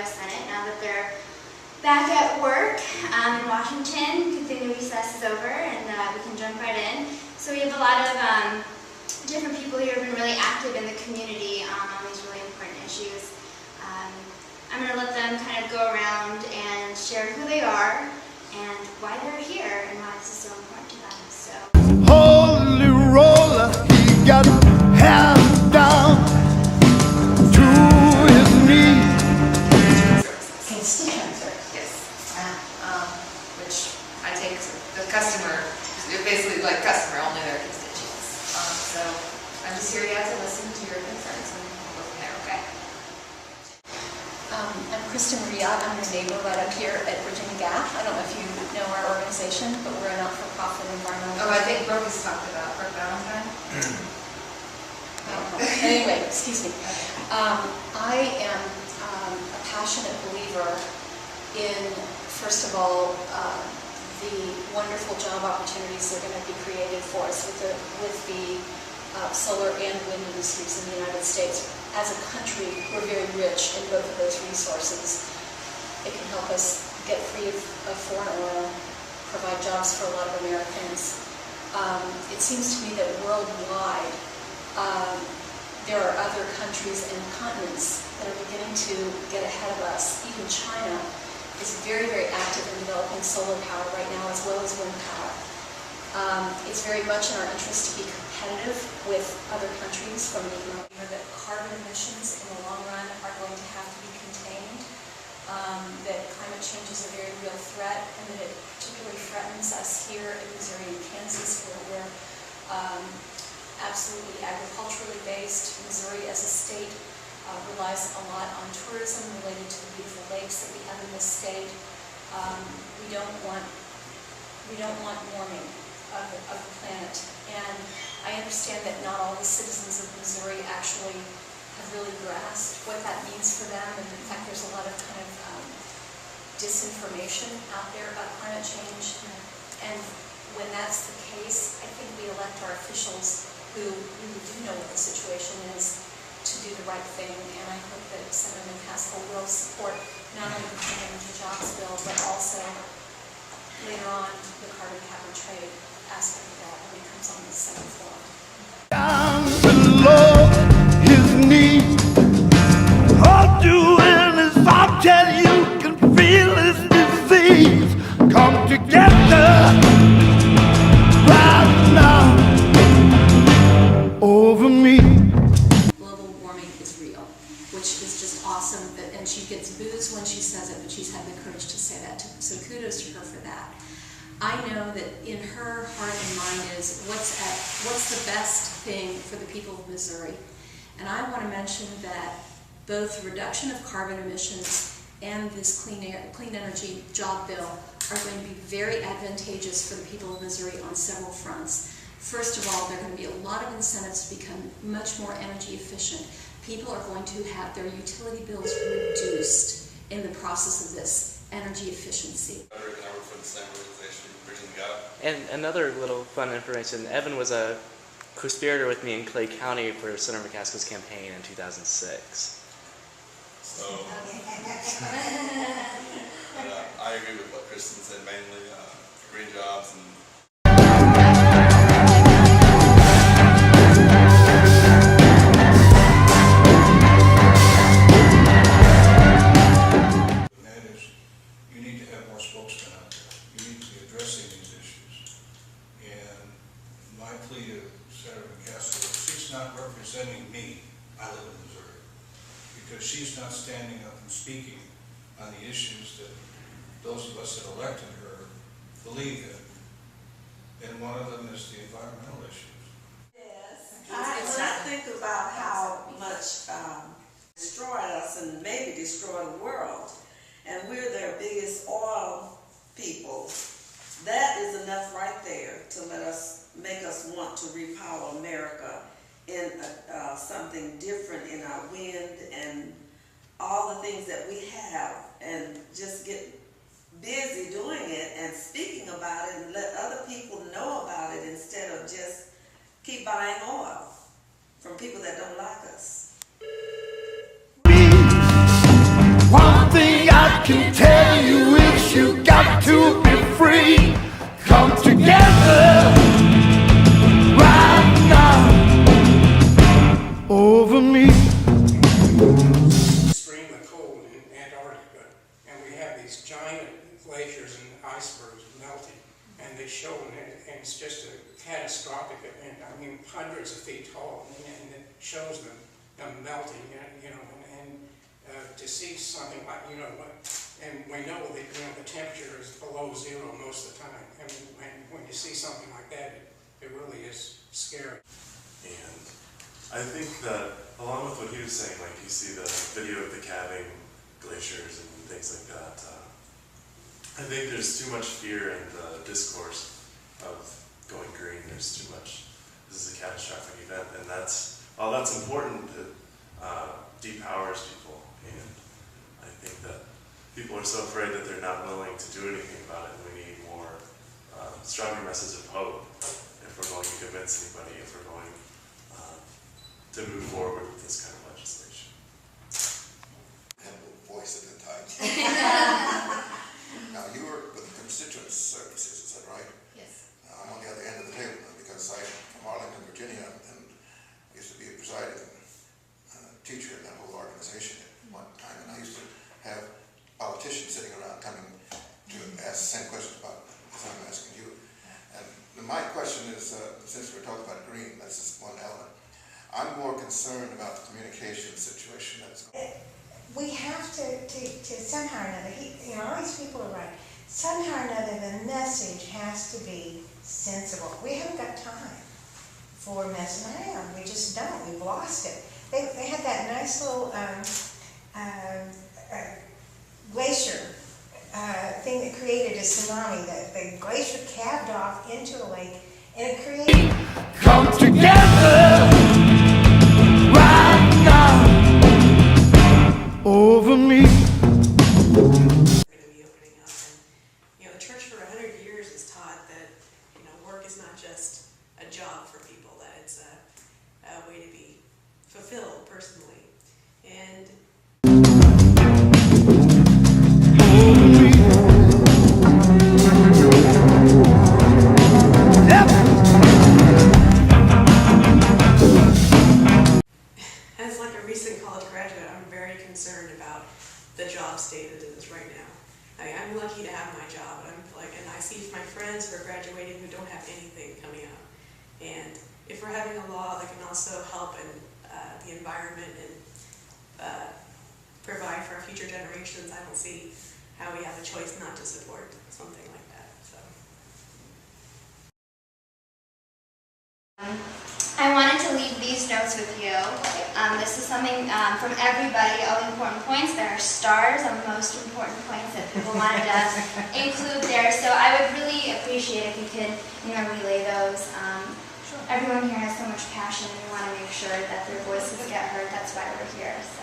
U.S. Senate now that they're back at work in Washington. Good thing the recess is over and we can jump right in. So we have a lot of different people here who have been really active in the community on these really important issues. I'm going to let them kind of go around and share who they are and why they're here and why this is so important to them. So, Holy roller, he got hands down to his knees. Constituency. Yes. Which I take the customer, they're basically like customer, only their constituents. So I'm just here to listen to your concerns and we'll go from there, okay? I'm Kristen Riot. I'm your neighbor right up here at Virginia Gap. I don't know if you know our organization, but we're a not-for-profit environmental. Oh, I think Brooke's talked about Brooke Valentine. Anyway, excuse me. I am a passionate believer in, first of all, the wonderful job opportunities that are going to be created for us with the solar and wind industries in the United States. As a country, we're very rich in both of those resources. It can help us get free of foreign oil, provide jobs for a lot of Americans. It seems to me that worldwide, there are other countries and continents that are beginning to get ahead of us. Even China is very, very active in developing solar power right now, as well as wind power. It's very much in our interest to be competitive with other countries from the economic that carbon emissions in the long run are going to have to be contained, that climate change is a very real threat, and that it particularly threatens us here in Missouri and Kansas, where we're absolutely agriculturally based. Missouri as a state relies a lot on tourism related to the beautiful lakes that we have in this state. We don't want warming of the planet, and I understand that not all the citizens of Missouri actually have really grasped what that means for them, and in fact there's a lot of kind of disinformation out there about climate change, and when that's the case, I think we elect our officials who really do know what the situation is to do the right thing, and I hope that Senator McCaskill will support not only the Clean Energy Jobs Bill, but also later on the carbon cap and trade aspect of that when it comes on the Senate floor. Down below his knees, all doing is until you can feel his disease. Come together right now over me. Global warming is real, which is just awesome, and she gets boos when she says it, but she's had the courage to say that, so kudos to her for that. I know that in her heart and mind is what's the best thing for the people of Missouri. And I want to mention that both the reduction of carbon emissions and this clean energy job bill are going to be very advantageous for the people of Missouri on several fronts. First of all, there are going to be a lot of incentives to become much more energy efficient. People are going to have their utility bills reduced in the process of this energy efficiency. I work for the same organization, Virginia Gap. And another little fun information, Evan was a co-conspirator with me in Clay County for Senator McCaskill's campaign in 2006. So, I agree with what Kristen said, mainly green jobs and not representing me. I live in Missouri, because she's not standing up and speaking on the issues that those of us that elected her believe in. And one of them is the environmental issues. Yes. When I think about how much destroyed us and maybe destroyed the world, and we're their biggest oil people, that is enough right there to make us want to repower America in something different in our wind and all the things that we have, and just get busy doing it and speaking about it and let other people know about it instead of just keep buying oil from people that don't like us. One thing can tell you is you got to be free. Come together right now over me. Extremely cold in Antarctica, and we have these giant glaciers and icebergs melting, and they show, and it's just a catastrophic event. I mean, hundreds of feet tall, and it shows them melting, you know, and to see something like, you know, and we know that, you know, the temperature is below zero most of the time. I mean, when you see something like that, it really is scary. And I think that, along with what he was saying, like you see the video of the calving glaciers and things like that, I think there's too much fear in the discourse of going green. There's too much, this is a catastrophic event, and while that's important, it depowers people. And I think that people are so afraid that they're not willing to do anything about it, and we need more stronger message of hope if we're going to convince anybody, if we're going to move forward with this kind of legislation. And voice at the time. Now, you were with the constituent services, is that right? Yes. Now, I'm on the other end of the table because I'm from Arlington, Virginia, and I used to be a presiding teacher in that whole organization at one time, and I used to have politicians sitting around coming to ask the same questions about as I'm asking you. And my question is, since we're talking about green, that's just one element. I'm more concerned about the communication situation that's going on. We have to somehow or another, all these people are right, somehow or another the message has to be sensible. We haven't got time for messing around. We just don't. We've lost it. They had that nice little glacier thing that created a tsunami. The glacier calved off into a lake, and it created... Come together right now over me. We're going to be opening up, and the church for 100 years has taught that work is not just a job for people, that it's a way to be fulfilled personally. And as like a recent college graduate, I'm very concerned about the job state that it is right now. I'm lucky to have my job, and I see my friends who are graduating who don't have anything coming up. And if we're having a law that can also help in the environment and provide for our future generations, I don't see how we have a choice not to support something like that. So. I wanted to leave these notes with you. This is something from everybody, all the important points. There are stars on the most important points that people wanted to include there. So I would really appreciate if you could relay those. Everyone here has so much passion, and we want to make sure that their voices get heard. That's why we're here. So.